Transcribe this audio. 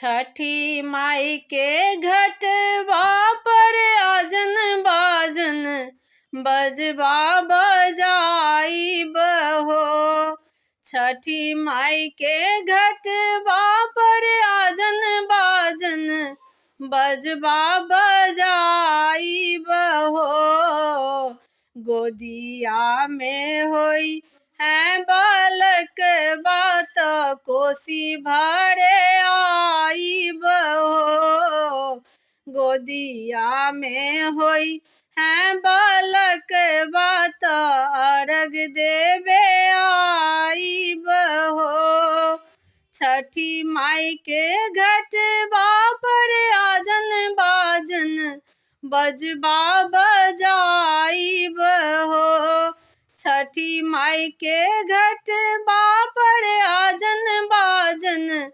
छठी माई के घटवा पर आजन बाजन बजबा बजाई बहो। छठी माई के घटवा पर आजन बाजन बजबा बजाई बहो। गोदिया में होई है बालक बात कोसी भरे आई बहो। गोदिया में होई है बालक बात अर्घ देवे आई बहो। छठी माई के घटवा पर आजन बाजन बजबा बजाई बहो। छठी माई के घटवा पर आजन बाजन